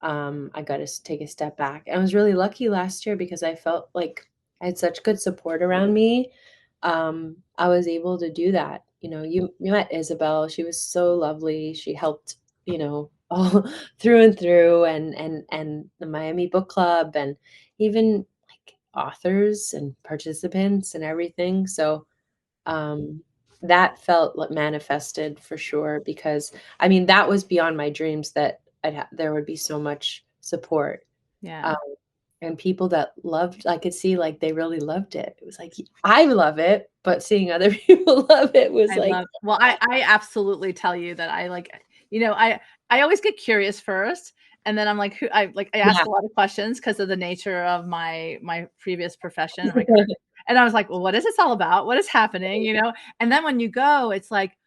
I gotta take a step back. I was really lucky last year because I felt like I had such good support around me. I was able to do that. You met Isabel. She was so lovely. She helped, all through and through, and the Miami Book Club, and even like authors and participants and everything. So um, that felt like manifested for sure because, I mean, that was beyond my dreams that there would be so much support, Yeah. um, and people that loved I could see, like, they really loved it. It was like, I love it, but seeing other people love it was I like, love well, I absolutely tell you that I like, I always get curious first, and then I'm like, who I yeah. ask a lot of questions because of the nature of my previous profession, my current and I was like, "Well, what is this all about? What is happening?" And then when you go, it's like,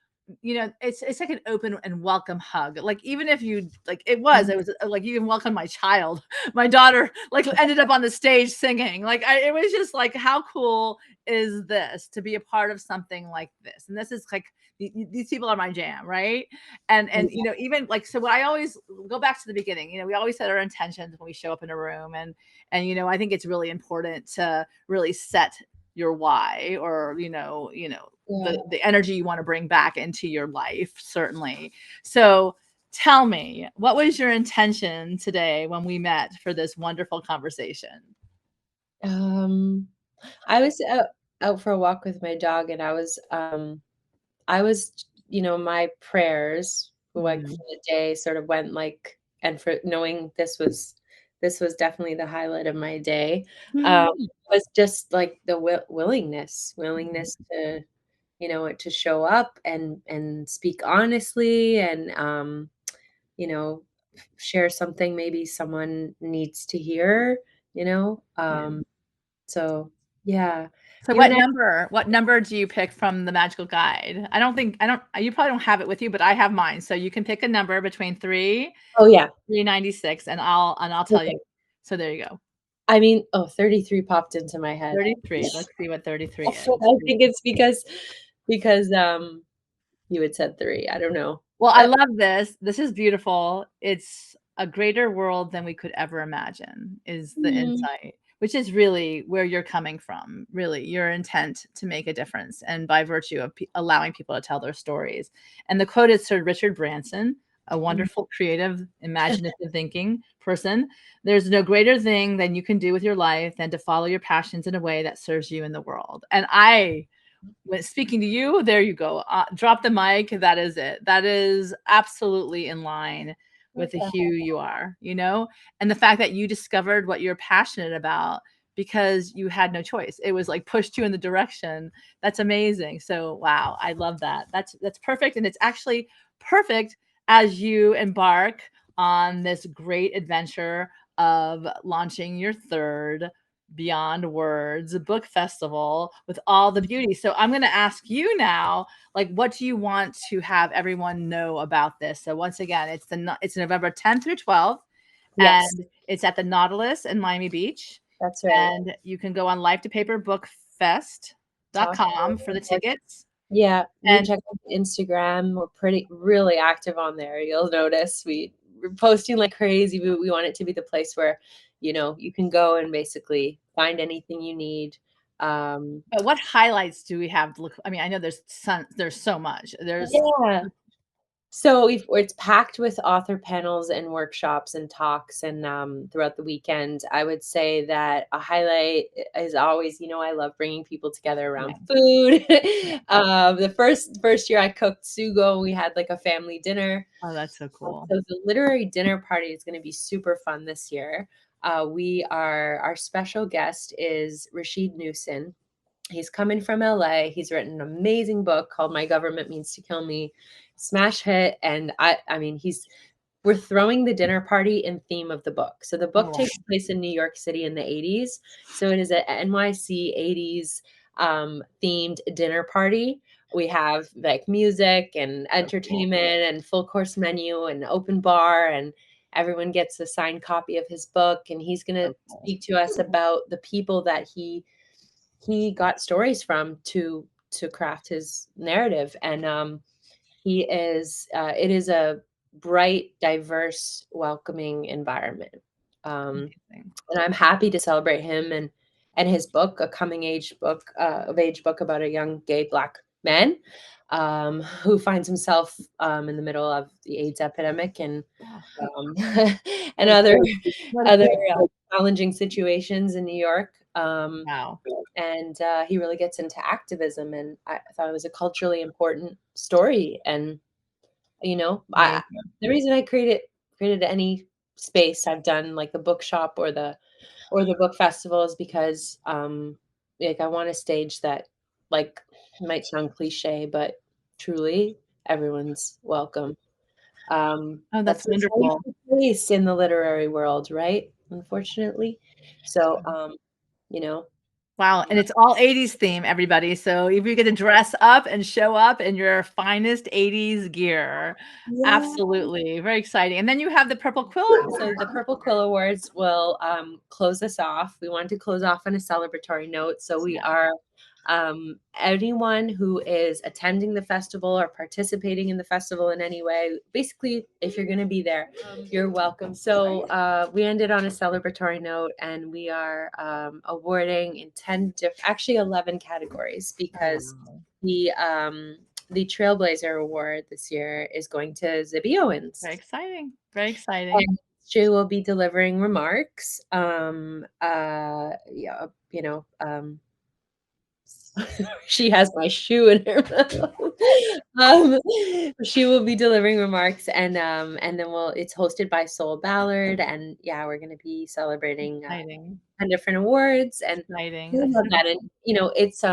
it's like an open and welcome hug. Like, even if you like it was like you can welcome my child. My daughter, like, ended up on the stage singing. Like, it was just like, how cool is this to be a part of something like this? And this is like these people are my jam, right? And even like, so what I always go back to the beginning. We always set our intentions when we show up in a room, and I think it's really important to really set your why, or Yeah. the energy you want to bring back into your life, certainly. So tell me, what was your intention today when we met for this wonderful conversation? Um, I was out for a walk with my dog, and I was, my prayers, like, for Mm, the day sort of went like and for knowing this was definitely the highlight of my day, Mhm. was just, like, the willingness to, to show up and speak honestly and, share something maybe someone needs to hear, you know? Yeah. So, yeah. So You and I what number do you pick from the magical guide? I don't you probably don't have it with you, but I have mine. So you can pick a number between 3, Oh, yeah. 396, and I'll tell you. Okay. So there you go. I mean, 33 popped into my head. 33. Let's see what 33 is. I think it's because you had said 3, I don't know. Well, I love this. This is beautiful. It's a greater world than we could ever imagine is the Mhm. insight, which is really where you're coming from, really your intent to make a difference and by virtue of allowing people to tell their stories. And the quote is Sir Richard Branson, a Mhm. wonderful, creative, imaginative thinking person. There's no greater thing than you can do with your life than to follow your passions in a way that serves you in the world. And I when speaking to you, there you go. Drop the mic. That is it. That is absolutely in line with the Yeah. who you are, and the fact that you discovered what you're passionate about because you had no choice. It was like pushed you in the direction. That's amazing. So, wow, I love that. That's perfect. And it's actually perfect as you embark on this great adventure of launching your third Beyond Words book festival with all the beauty. So I'm going to ask you now, like, what do you want to have everyone know about this? So once again, it's November 10th through 12th, Yes, and it's at the Nautilus in Miami Beach. that's right. And you can go on Talk lifetopaperbookfest.com for the tickets. Yeah, you And check out the Instagram, we're really active on there, you'll notice we're posting like crazy, we want it to be the place where, you can go and basically find anything you need, um but what highlights do we have to look? I mean, I know there's so much. Yeah. So it's packed with author panels and workshops and talks and throughout the weekend. I would say that a highlight is always, I love bringing people together around Yeah, food. yeah. The first year I cooked sugo, we had like a family dinner. Oh, that's so cool. So the literary dinner party is going to be super fun this year. Our special guest is Rashid Newson. He's coming from LA. He's written an amazing book called My Government Means to Kill Me. Smash hit. And I mean, we're throwing the dinner party in theme of the book. So the book Oh, takes place in New York City in the 80s. So it is an NYC 80s themed dinner party. We have like music and so cool. entertainment and full course menu and open bar, and everyone gets a signed copy of his book, and he's going to So cool. speak to us about the people that he got stories from to craft his narrative. And it is a bright, diverse, welcoming environment. Amazing. And I'm happy to celebrate him and his book, a coming age book about a young gay Black man who finds himself in the middle of the AIDS epidemic and Oh, um, and what a what a other great challenging situations in New York. wow. And he really gets into activism, and I thought it was a culturally important story. And Amazing. the reason I created any space I've done, like the bookshop or the book festival, is because like I want a stage that, like, might sound cliche, but truly everyone's welcome. Oh, that's That's not always wonderful. the case in the literary world, right? Unfortunately. So, you know, Wow, and it's all 80s theme, everybody, so if you get to dress up and show up in your finest 80s gear, yeah. absolutely, very exciting, and then you have the Purple Quill. So the Purple Quill Awards will close us off. We wanted to close off on a celebratory note. So we Yeah, are anyone who is attending the festival or participating in the festival in any way, basically, if you're going to be there, you're welcome. So we ended on a celebratory note, and we are awarding in actually 11 categories, oh, because wow. the Trailblazer Award this year is going to Zibby Owens. Very exciting, very exciting. And she will be delivering remarks. Yeah, she has my shoe in her mouth. Um, she will be delivering remarks, and then it's hosted by Soul Ballard, and yeah, we're gonna be celebrating, Exciting. 10 different awards, and Exciting. I That's love so that, and, it's,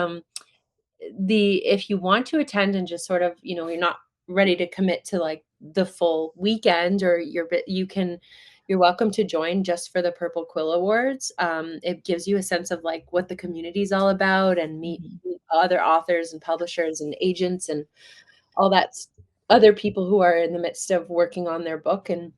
if you want to attend and just sort of, you're not ready to commit to, like, the full weekend, or you're welcome to join just for the Purple Quill Awards. It gives you a sense of, like, what the community is all about, and Mhm. meet other authors and publishers and agents and all that other people who are in the midst of working on their book, and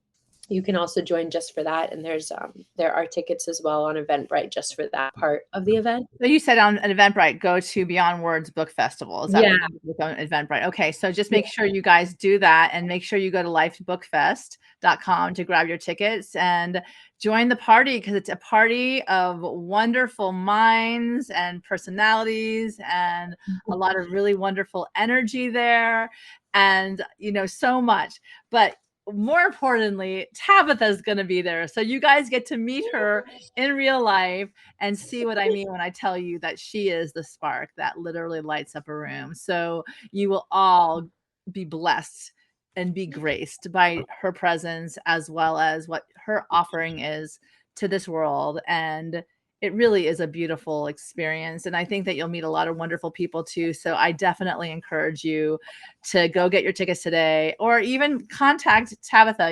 you can also join just for that, and there are tickets as well on Eventbrite just for that part of the event. So you said on an Eventbrite, go to Beyond Words Book Festival. Is that Yeah, what you look on Eventbrite? Okay, so just yeah. make sure you guys do that, and make sure you go to lifebookfest.com to grab your tickets and join the party, because it's a party of wonderful minds and personalities and a lot of really wonderful energy there, and so much. But more importantly, Tabitha is going to be there. So you guys get to meet her in real life and see what I mean when I tell you that she is the spark that literally lights up a room. So you will all be blessed and be graced by her presence, as well as what her offering is to this world. And it really is a beautiful experience. And I think that you'll meet a lot of wonderful people too. So I definitely encourage you to go get your tickets today, or even contact Tabitha.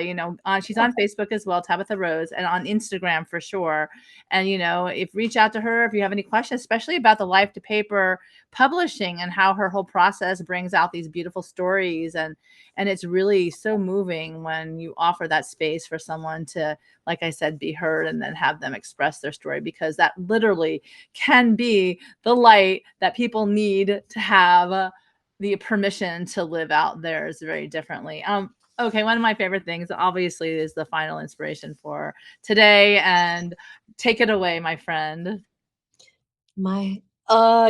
She's on Facebook as well, Tabitha Rose, and on Instagram for sure. And if reach out to her if you have any questions, especially about the life to paper publishing and how her whole process brings out these beautiful stories. And it's really so moving when you offer that space for someone to, like I said, be heard and then have them express their story, because that literally can be the light that people need to have the permission to live out theirs very differently. Okay, one of my favorite things obviously is the final inspiration for today, and take it away, my friend. My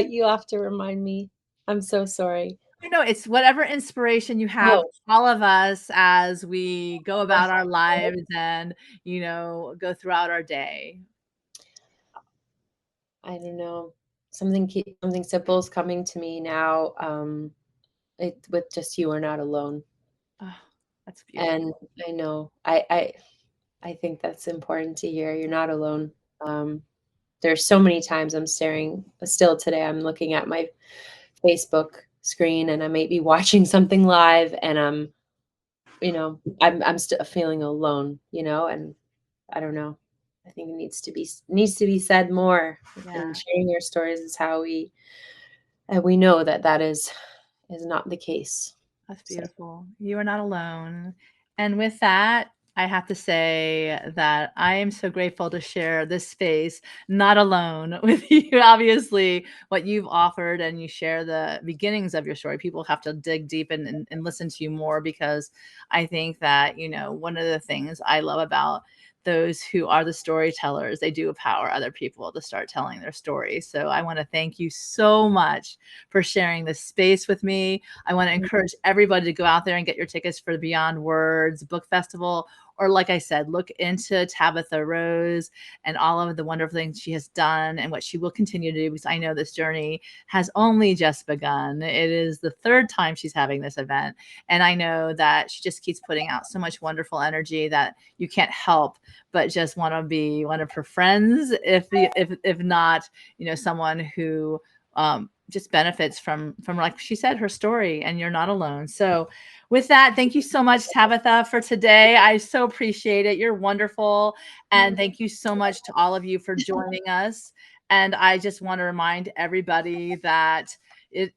you have to remind me. I'm so sorry. I know it's whatever inspiration you have Oh, for all of us as we go about our uh, lives and, go throughout our day. I don't know. Something simple is coming to me now, with just "You are not alone," Oh, that's beautiful. and I know I think that's important to hear. You're not alone. Um, there's so many times still today, I'm looking at my Facebook screen, and I may be watching something live, and I'm still feeling alone, and I don't know. I think it needs to be said more, and Yeah. sharing your stories is how we know that is not the case. That's So, beautiful. You are not alone. And with that, I have to say that I am so grateful to share this space, not alone with you. Obviously, what you've offered, and you share the beginnings of your story. People have to dig deep and listen to you more, because I think that, one of the things I love about those who are the storytellers, they do empower other people to start telling their stories. So I want to thank you so much for sharing this space with me. I want to encourage everybody to go out there and get your tickets for the Beyond Words Book Festival. Or, like I said, look into Tabitha Rose and all of the wonderful things she has done and what she will continue to do, because I know this journey has only just begun. It is the third time she's having this event. And I know that she just keeps putting out so much wonderful energy that you can't help but just want to be one of her friends, if not, someone who just benefits from, like she said, her story. And you're not alone. So with that, thank you so much, Tabitha, for today. I so appreciate it. You're wonderful. And thank you so much to all of you for joining us. And I just want to remind everybody that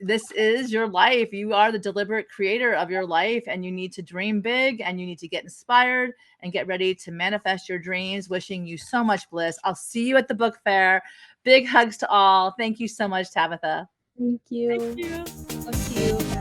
this is your life. You are the deliberate creator of your life, and you need to dream big, and you need to get inspired and get ready to manifest your dreams. Wishing you so much bliss. I'll see you at the book fair. Big hugs to all. Thank you so much, Tabitha. thank Thank you. you. Love you.